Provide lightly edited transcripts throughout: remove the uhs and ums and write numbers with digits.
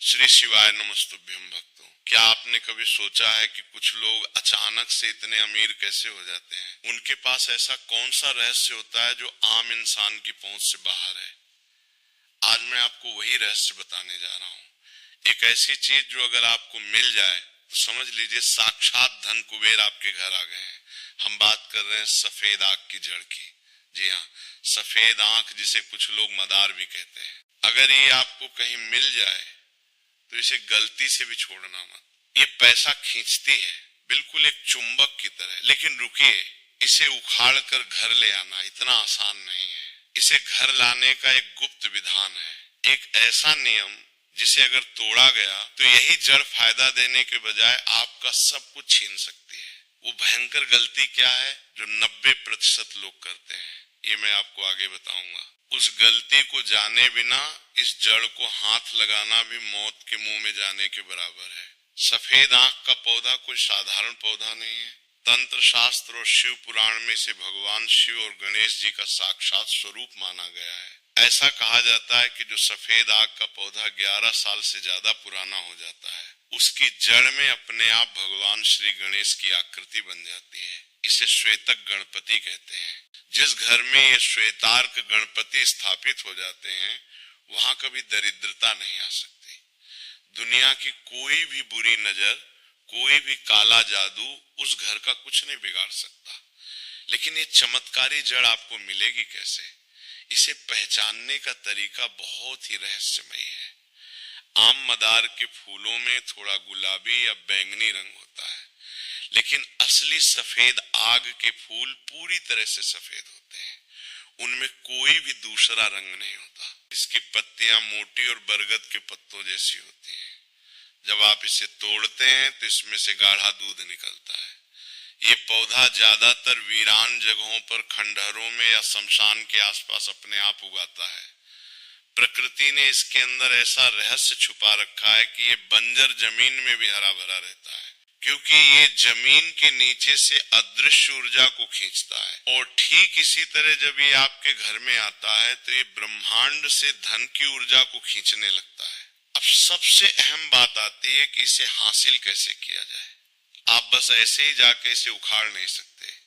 श्री शिवाय नमस्तुभ्यम भक्तों। क्या आपने कभी सोचा है कि कुछ लोग अचानक से इतने अमीर कैसे हो जाते हैं? उनके पास ऐसा कौन सा रहस्य होता है जो आम इंसान की पहुंच से बाहर है? आज मैं आपको वही रहस्य बताने जा रहा हूँ। एक ऐसी चीज जो अगर आपको मिल जाए तो समझ लीजिए साक्षात धन कुबेर आपके घर आ गए हैं। हम बात कर रहे हैं सफेद आंख की जड़ की। जी हाँ, सफेद आंख जिसे कुछ लोग मदार भी कहते हैं। अगर ये आपको कहीं मिल जाए तो इसे गलती से भी छोड़ना मत। ये पैसा खींचती है, बिल्कुल एक चुंबक की तरह। लेकिन रुकिए, इसे उखाड़ कर घर ले आना इतना आसान नहीं है। इसे घर लाने का एक गुप्त विधान है, एक ऐसा नियम जिसे अगर तोड़ा गया तो यही जड़ फायदा देने के बजाय आपका सब कुछ छीन सकती है। वो भयंकर गलती क्या है जो 90% लोग करते हैं, ये मैं आपको आगे बताऊंगा। उस गलती को जाने बिना इस जड़ को हाथ लगाना भी मौत के मुंह में जाने के बराबर है। सफेद आंख का पौधा कोई साधारण पौधा नहीं है। तंत्र शास्त्र और शिव पुराण में इसे भगवान शिव और गणेश जी का साक्षात स्वरूप माना गया है। ऐसा कहा जाता है कि जो सफेद आंख का पौधा 11 साल से ज्यादा पुराना हो जाता है, उसकी जड़ में अपने आप भगवान श्री गणेश की आकृति बन जाती है। इसे श्वेतक गणपति कहते हैं। जिस घर में ये श्वेतार्क गणपति स्थापित हो जाते हैं वहां कभी दरिद्रता नहीं आ सकती। दुनिया की कोई भी बुरी नजर, कोई भी काला जादू उस घर का कुछ नहीं बिगाड़ सकता। लेकिन ये चमत्कारी जड़ आपको मिलेगी कैसे? इसे पहचानने का तरीका बहुत ही रहस्यमयी है। आम मदार के फूलों में थोड़ा गुलाबी या बैंगनी रंग होता है, लेकिन असली सफेद आग के फूल पूरी तरह से सफेद होते हैं। उनमें कोई भी दूसरा रंग नहीं होता। इसकी पत्तियां मोटी और बरगद के पत्तों जैसी होती हैं। जब आप इसे तोड़ते हैं तो इसमें से गाढ़ा दूध निकलता है। ये पौधा ज्यादातर वीरान जगहों पर खंडहरों में या शमशान के आसपास अपने आप उगाता है। प्रकृति ने इसके अंदर ऐसा रहस्य छुपा रखा है कि ये बंजर जमीन में भी हरा भरा रहता है, क्योंकि ये जमीन के नीचे से अदृश्य ऊर्जा को खींचता है। और ठीक इसी तरह जब ये आपके घर में आता है तो ये ब्रह्मांड से धन की ऊर्जा को खींचने लगता है। अब सबसे अहम बात आती है कि इसे हासिल कैसे किया जाए। आप बस ऐसे ही जाके इसे उखाड़ नहीं सकते।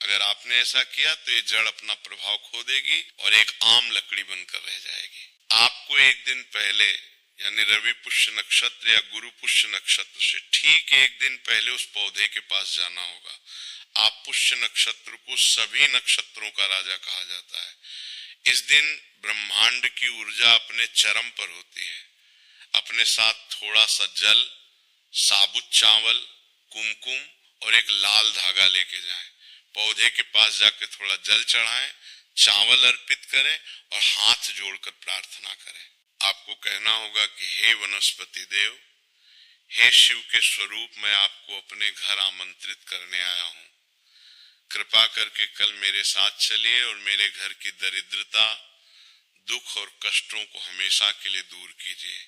अगर आपने ऐसा किया तो ये जड़ अपना प्रभाव खो देगी और एक आम लकड़ी बनकर रह जाएगी। आपको एक दिन पहले यानी रवि पुष्य नक्षत्र या गुरु पुष्य नक्षत्र से ठीक एक दिन पहले उस पौधे के पास जाना होगा। आप पुष्य नक्षत्र को सभी नक्षत्रों का राजा कहा जाता है। इस दिन ब्रह्मांड की ऊर्जा अपने चरम पर होती है। अपने साथ थोड़ा सा जल, साबुत चावल, कुमकुम और एक लाल धागा लेके जाएं। पौधे के पास जाके थोड़ा जल चढ़ाएं, चावल अर्पित करें और हाथ जोड़कर प्रार्थना करें। आपको कहना होगा कि हे वनस्पति देव, हे शिव के स्वरूप, मैं आपको अपने घर आमंत्रित करने आया हूँ। कृपा करके कल मेरे साथ चलिए और मेरे घर की दरिद्रता, दुख और कष्टों को हमेशा के लिए दूर कीजिए।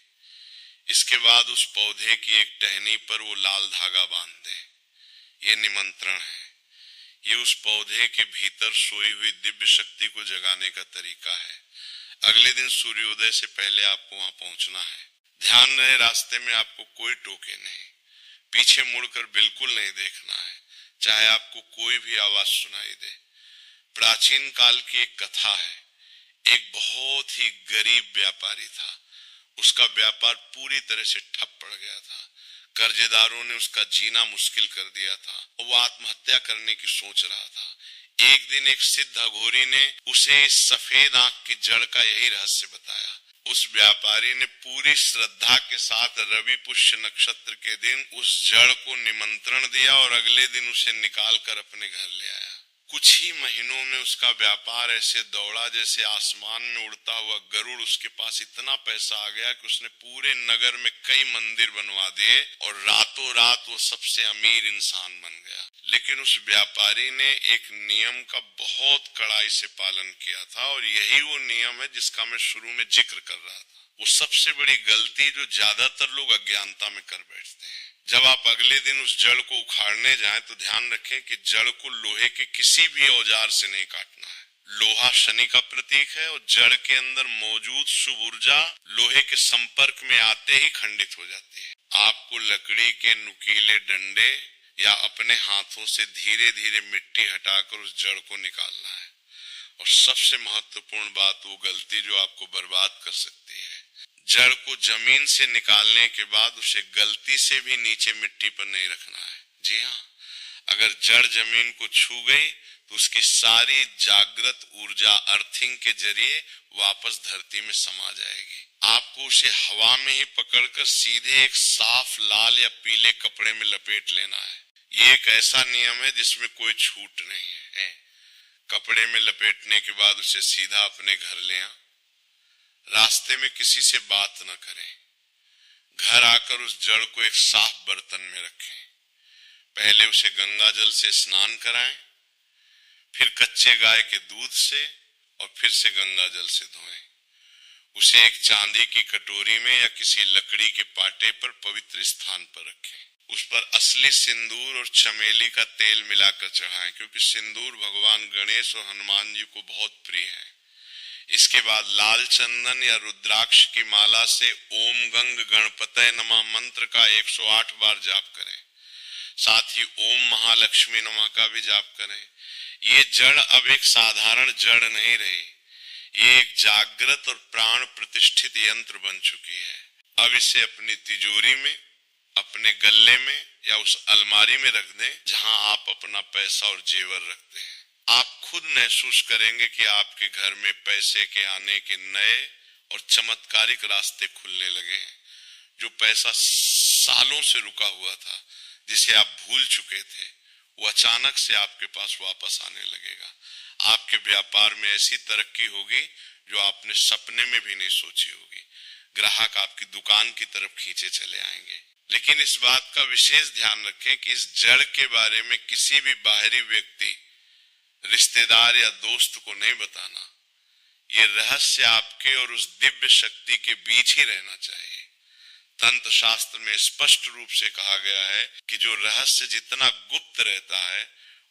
इसके बाद उस पौधे की एक टहनी पर वो लाल धागा बांध दें। ये निमंत्रण है। ये उस पौधे के भीतर सोई हुई दिव्य शक्ति को जगाने का तरीका है। अगले दिन सूर्योदय से पहले आपको वहां पहुंचना है। ध्यान रहे रास्ते में आपको कोई टोके नहीं। पीछे मुड़कर बिल्कुल नहीं देखना है, चाहे आपको कोई भी आवाज सुनाई दे। प्राचीन काल की एक कथा है। एक बहुत ही गरीब व्यापारी था। उसका व्यापार पूरी तरह से ठप पड़ गया था। कर्जदारों ने उसका जीना मुश्किल कर दिया था और वो आत्महत्या करने की सोच रहा था। एक दिन एक सिद्ध अघोरी ने उसे इस सफेद आंख की जड़ का यही रहस्य बताया। उस व्यापारी ने पूरी श्रद्धा के साथ रवि पुष्य नक्षत्र के दिन उस जड़ को निमंत्रण दिया और अगले दिन उसे निकाल कर अपने घर ले आया। कुछ ही महीनों में उसका व्यापार ऐसे दौड़ा जैसे आसमान में उड़ता हुआ गरुड़। उसके पास इतना पैसा आ गया कि उसने पूरे नगर में कई मंदिर बनवा दिए और रातों रात वो सबसे अमीर इंसान बन गया। लेकिन उस व्यापारी ने एक नियम का बहुत कड़ाई से पालन किया था और यही वो नियम है जिसका मैं शुरू में जिक्र कर रहा था। वो सबसे बड़ी गलती जो ज्यादातर लोग अज्ञानता में कर बैठते हैं। जब आप अगले दिन उस जड़ को उखाड़ने जाएं तो ध्यान रखें कि जड़ को लोहे के किसी भी औजार से नहीं काटना है। लोहा शनि का प्रतीक है और जड़ के अंदर मौजूद शुभ ऊर्जा लोहे के संपर्क में आते ही खंडित हो जाती है। आपको लकड़ी के नुकीले डंडे या अपने हाथों से धीरे धीरे मिट्टी हटाकर उस जड़ को निकालना है। और सबसे महत्वपूर्ण बात, वो गलती जो आपको बर्बाद कर सकती है, जड़ को जमीन से निकालने के बाद उसे गलती से भी नीचे मिट्टी पर नहीं रखना है। जी हाँ, अगर जड़ जमीन को छू गई तो उसकी सारी जागृत ऊर्जा अर्थिंग के जरिए वापस धरती में समा जाएगी। आपको उसे हवा में ही पकड़कर सीधे एक साफ लाल या पीले कपड़े में लपेट लेना है। ये एक ऐसा नियम है जिसमें कोई छूट नहीं है। कपड़े में लपेटने के बाद उसे सीधा अपने घर ले आए। रास्ते में किसी से बात न करें। घर आकर उस जड़ को एक साफ बर्तन में रखें। पहले उसे गंगा जल से स्नान कराएं, फिर कच्चे गाय के दूध से और फिर से गंगा जल से धोएं। उसे एक चांदी की कटोरी में या किसी लकड़ी के पाटे पर पवित्र स्थान पर रखें। उस पर असली सिंदूर और चमेली का तेल मिलाकर चढ़ाएं, क्योंकि सिंदूर भगवान गणेश और हनुमान जी को बहुत प्रिय है। इसके बाद लाल चंदन या रुद्राक्ष की माला से ओम गंग गणपतये नमः मंत्र का 108 बार जाप करें। साथ ही ओम महालक्ष्मी नमः का भी जाप करें। ये जड़ अब एक साधारण जड़ नहीं रही, ये एक जागृत और प्राण प्रतिष्ठित यंत्र बन चुकी है। अब इसे अपनी तिजोरी में, अपने गले में या उस अलमारी में रख दें जहां आप अपना पैसा और जेवर रखते हैं। आप खुद महसूस करेंगे कि आपके घर में पैसे के आने के नए और चमत्कारिक रास्ते खुलने लगे हैं। जो पैसा सालों से रुका हुआ था, जिसे आप भूल चुके थे, वो अचानक से आपके पास वापस आने लगेगा। आपके व्यापार में ऐसी तरक्की होगी जो आपने सपने में भी नहीं सोची होगी। ग्राहक आपकी दुकान की तरफ खींचे चले आएंगे। लेकिन इस बात का विशेष ध्यान रखें कि इस जड़ के बारे में किसी भी बाहरी व्यक्ति, रिश्तेदार या दोस्त को नहीं बताना। ये रहस्य आपके और उस दिव्य शक्ति के बीच ही रहना चाहिए। तंत्र शास्त्र में स्पष्ट रूप से कहा गया है कि जो रहस्य जितना गुप्त रहता है,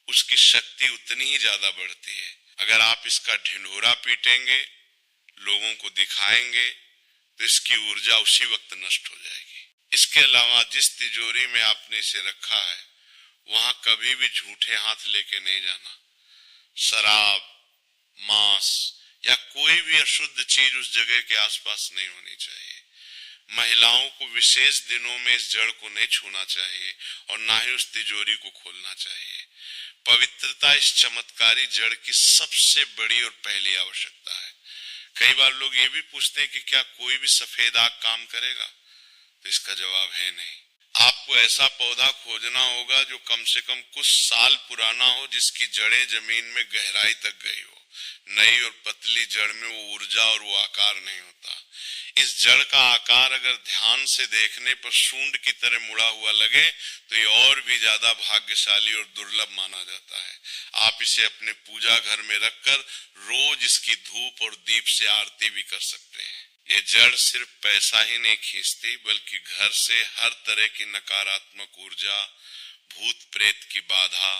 उसकी शक्ति उतनी ही ज्यादा बढ़ती है। अगर आप इसका ढिंढोरा पीटेंगे, लोगों को दिखाएंगे, तो इसकी ऊर्जा उसी वक्त नष्ट हो जाएगी। इसके अलावा जिस तिजोरी में आपने इसे रखा है, वहां कभी भी झूठे हाथ लेके नहीं जाना। शराब, मांस या कोई भी अशुद्ध चीज उस जगह के आसपास नहीं होनी चाहिए। महिलाओं को विशेष दिनों में इस जड़ को नहीं छूना चाहिए और ना ही उस तिजोरी को खोलना चाहिए। पवित्रता इस चमत्कारी जड़ की सबसे बड़ी और पहली आवश्यकता है। कई बार लोग ये भी पूछते हैं कि क्या कोई भी सफेद आग काम करेगा? तो इसका जवाब है नहीं। आपको ऐसा पौधा खोजना होगा जो कम से कम कुछ साल पुराना हो, जिसकी जड़ें जमीन में गहराई तक गई हो। नई और पतली जड़ में वो ऊर्जा और वो आकार नहीं होता। इस जड़ का आकार अगर ध्यान से देखने पर सूंड की तरह मुड़ा हुआ लगे तो ये और भी ज्यादा भाग्यशाली और दुर्लभ माना जाता है। आप इसे अपने पूजा घर में रखकर रोज इसकी धूप और दीप से आरती भी कर सकते हैं। ये जड़ सिर्फ पैसा ही नहीं खींचती, बल्कि घर से हर तरह की नकारात्मक ऊर्जा, भूत प्रेत की बाधा,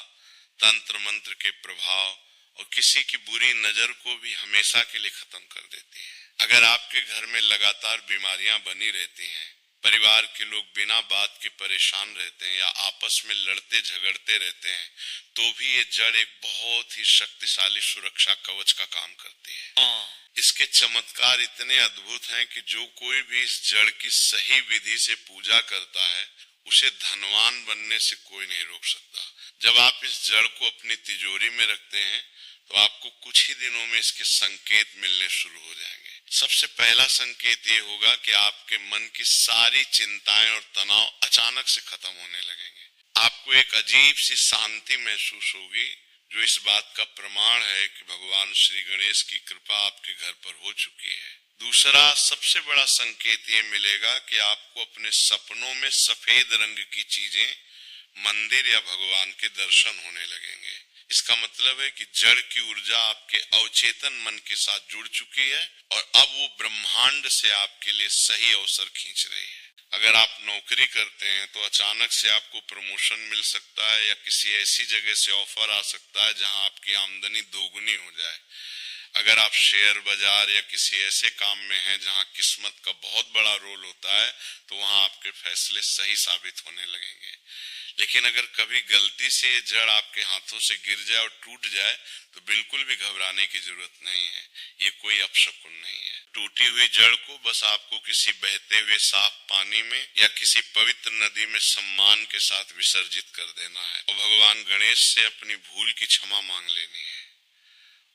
तंत्र मंत्र के प्रभाव और किसी की बुरी नजर को भी हमेशा के लिए खत्म कर देती है। अगर आपके घर में लगातार बीमारियां बनी रहती हैं, परिवार के लोग बिना बात के परेशान रहते हैं या आपस में लड़ते झगड़ते रहते हैं, तो भी ये जड़ एक बहुत ही शक्तिशाली सुरक्षा कवच का काम करती है। इसके चमत्कार इतने अद्भुत हैं कि जो कोई भी इस जड़ की सही विधि से पूजा करता है, उसे धनवान बनने से कोई नहीं रोक सकता। जब आप इस जड़ को अपनी तिजोरी में रखते हैं, तो आपको कुछ ही दिनों में इसके संकेत मिलने शुरू हो जाएंगे। सबसे पहला संकेत ये होगा कि आपके मन की सारी चिंताएं और तनाव अचानक से खत्म होने लगेंगे। आपको एक अजीब सी शांति महसूस होगी, जो इस बात का प्रमाण है कि भगवान श्री गणेश की कृपा आपके घर पर हो चुकी है। दूसरा सबसे बड़ा संकेत ये मिलेगा कि आपको अपने सपनों में सफेद रंग की चीजें, मंदिर या भगवान के दर्शन होने लगेंगे। इसका मतलब है कि जड़ की ऊर्जा आपके अवचेतन मन के साथ जुड़ चुकी है और अब वो ब्रह्मांड से आपके लिए सही अवसर खींच रही है। अगर आप नौकरी करते हैं तो अचानक से आपको प्रमोशन मिल सकता है या किसी ऐसी जगह से ऑफर आ सकता है जहां आपकी आमदनी दोगुनी हो जाए। अगर आप शेयर बाजार या किसी ऐसे काम में हैं जहां किस्मत का बहुत बड़ा रोल होता है तो वहां आपके फैसले सही साबित होने लगेंगे। लेकिन अगर कभी गलती से ये जड़ आपके हाथों से गिर जाए और टूट जाए तो बिल्कुल भी घबराने की जरूरत नहीं है। ये कोई अपशकुन नहीं है। टूटी हुई जड़ को बस आपको किसी बहते हुए साफ पानी में या किसी पवित्र नदी में सम्मान के साथ विसर्जित कर देना है और भगवान गणेश से अपनी भूल की क्षमा मांग लेनी है।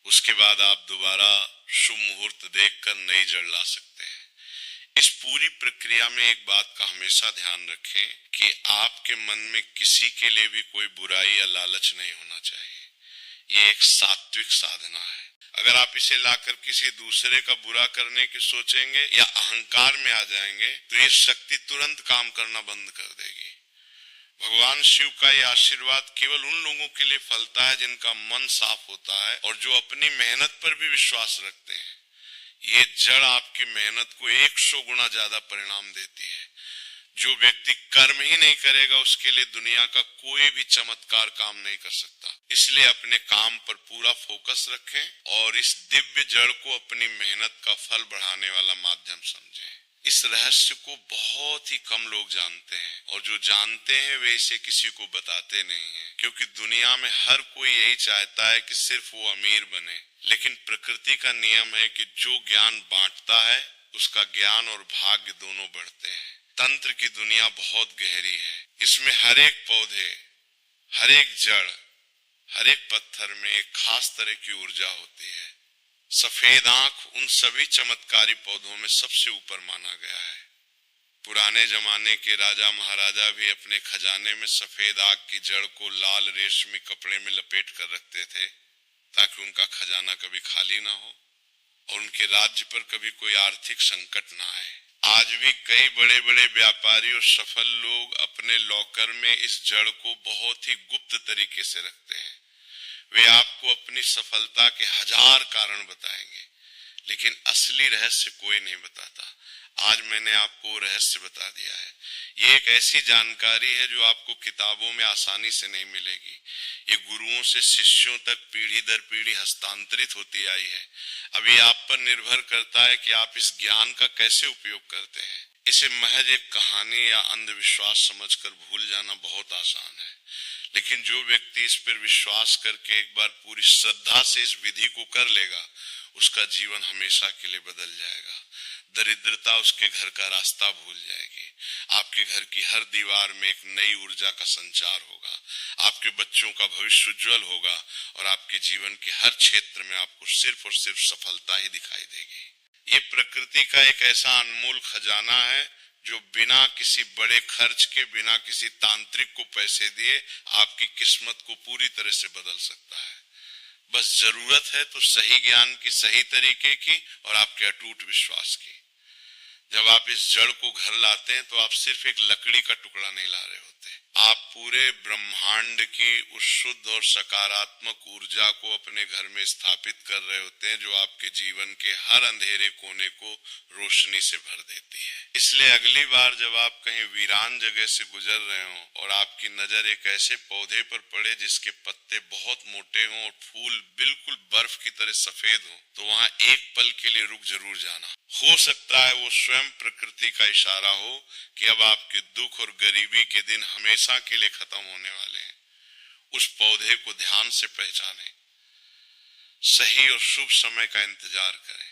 उसके बाद आप दोबारा शुभ मुहूर्त देखकर नई जड़ ला सकते हैं। इस पूरी प्रक्रिया में एक बात का हमेशा ध्यान रखें कि आपके मन में किसी के लिए भी कोई बुराई या लालच नहीं होना चाहिए। ये एक सात्विक साधना है। अगर आप इसे लाकर किसी दूसरे का बुरा करने की सोचेंगे या अहंकार में आ जाएंगे तो ये शक्ति तुरंत काम करना बंद कर देगी। भगवान शिव का ये आशीर्वाद केवल उन लोगों के लिए फलता है जिनका मन साफ होता है और जो अपनी मेहनत पर भी विश्वास रखते हैं। ये जड़ आपकी मेहनत को 100 गुना ज्यादा परिणाम देती है। जो व्यक्ति कर्म ही नहीं करेगा उसके लिए दुनिया का कोई भी चमत्कार काम नहीं कर सकता। इसलिए अपने काम पर पूरा फोकस रखें और इस दिव्य जड़ को अपनी मेहनत का फल बढ़ाने वाला माध्यम समझें। इस रहस्य को बहुत ही कम लोग जानते हैं और जो जानते हैं वे इसे किसी को बताते नहीं हैं, क्योंकि दुनिया में हर कोई यही चाहता है कि सिर्फ वो अमीर बने। लेकिन प्रकृति का नियम है कि जो ज्ञान बांटता है उसका ज्ञान और भाग्य दोनों बढ़ते हैं। तंत्र की दुनिया बहुत गहरी है। इसमें हर एक पौधे, हर एक जड़, हर एक पत्थर में एक खास तरह की ऊर्जा होती है। सफेद आंख उन सभी चमत्कारी पौधों में सबसे ऊपर माना गया है। पुराने जमाने के राजा महाराजा भी अपने खजाने में सफेद आग की जड़ को लाल रेशमी कपड़े में लपेट कर रखते थे ताकि उनका खजाना कभी खाली ना हो और उनके राज्य पर कभी कोई आर्थिक संकट ना आए। आज भी कई बड़े बड़े व्यापारी और सफल लोग अपने लॉकर में इस जड़ को बहुत ही गुप्त तरीके से रखते हैं। वे आपको अपनी सफलता के 1000 कारण बताएंगे, लेकिन असली रहस्य कोई नहीं बताता। आज मैंने आपको रहस्य बता दिया है। ये एक ऐसी जानकारी है जो आपको किताबों में आसानी से नहीं मिलेगी। ये गुरुओं से शिष्यों तक पीढ़ी दर पीढ़ी हस्तांतरित होती आई है। अभी आप पर निर्भर करता है कि आप इस ज्ञान का कैसे उपयोग करते हैं। इसे महज एक कहानी या अंधविश्वास समझकर भूल जाना बहुत आसान है, लेकिन जो व्यक्ति इस पर विश्वास करके एक बार पूरी श्रद्धा से इस विधि को कर लेगा उसका जीवन हमेशा के लिए बदल जाएगा। दरिद्रता उसके घर का रास्ता भूल जाएगी। आपके घर की हर दीवार में एक नई ऊर्जा का संचार होगा। आपके बच्चों का भविष्य उज्जवल होगा और आपके जीवन के हर क्षेत्र में आपको सिर्फ और सिर्फ सफलता ही दिखाई देगी। ये प्रकृति का एक ऐसा अनमोल खजाना है जो बिना किसी बड़े खर्च के, बिना किसी तांत्रिक को पैसे दिए आपकी किस्मत को पूरी तरह से बदल सकता है। बस जरूरत है तो सही ज्ञान की, सही तरीके की और आपके अटूट विश्वास की। जब आप इस जड़ को घर लाते हैं तो आप सिर्फ एक लकड़ी का टुकड़ा नहीं ला रहे होते, आप पूरे ब्रह्मांड की उस शुद्ध और सकारात्मक ऊर्जा को अपने घर में स्थापित कर रहे होते हैं जो आपके जीवन के हर अंधेरे कोने को रोशनी से भर देती है। इसलिए अगली बार जब आप कहीं वीरान जगह से गुजर रहे हो और आपकी नजर एक ऐसे पौधे पर पड़े जिसके पत्ते बहुत मोटे हों और फूल बिल्कुल बर्फ की तरह सफेद हो, तो वहां एक पल के लिए रुक जरूर जाना। हो सकता है वो स्वयं प्रकृति का इशारा हो कि अब आपके दुख और गरीबी के दिन हमेशा के लिए खत्म होने वाले हैं। उस पौधे को ध्यान से पहचानें, सही और शुभ समय का इंतजार करें,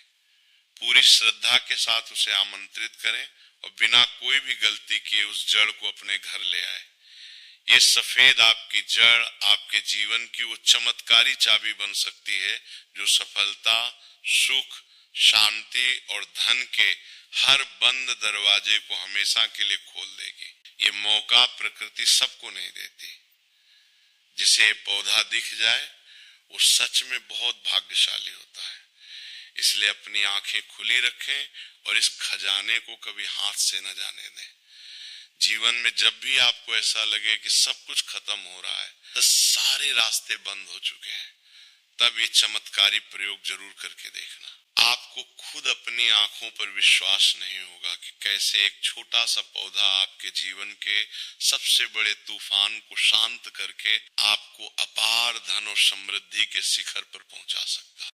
पूरी श्रद्धा के साथ उसे आमंत्रित करें और बिना कोई भी गलती किए उस जड़ को अपने घर ले आए। ये सफेद आपकी जड़ आपके जीवन की वो चमत्कारी चाबी बन सकती है जो सफलता, सुख, शांति और धन के हर बंद दरवाजे को हमेशा के लिए खोल देगी। ये मौका प्रकृति सबको नहीं देती। जिसे पौधा दिख जाए वो सच में बहुत भाग्यशाली होता है। इसलिए अपनी आंखें खुली रखें और इस खजाने को कभी हाथ से न जाने दें। जीवन में जब भी आपको ऐसा लगे कि सब कुछ खत्म हो रहा है, तो सारे रास्ते बंद हो चुके हैं, तब ये चमत्कारी प्रयोग जरूर करके देखना। आपको खुद अपनी आंखों पर विश्वास नहीं होगा कि कैसे एक छोटा सा पौधा आपके जीवन के सबसे बड़े तूफान को शांत करके आपको अपार धन और समृद्धि के शिखर पर पहुंचा सकता है।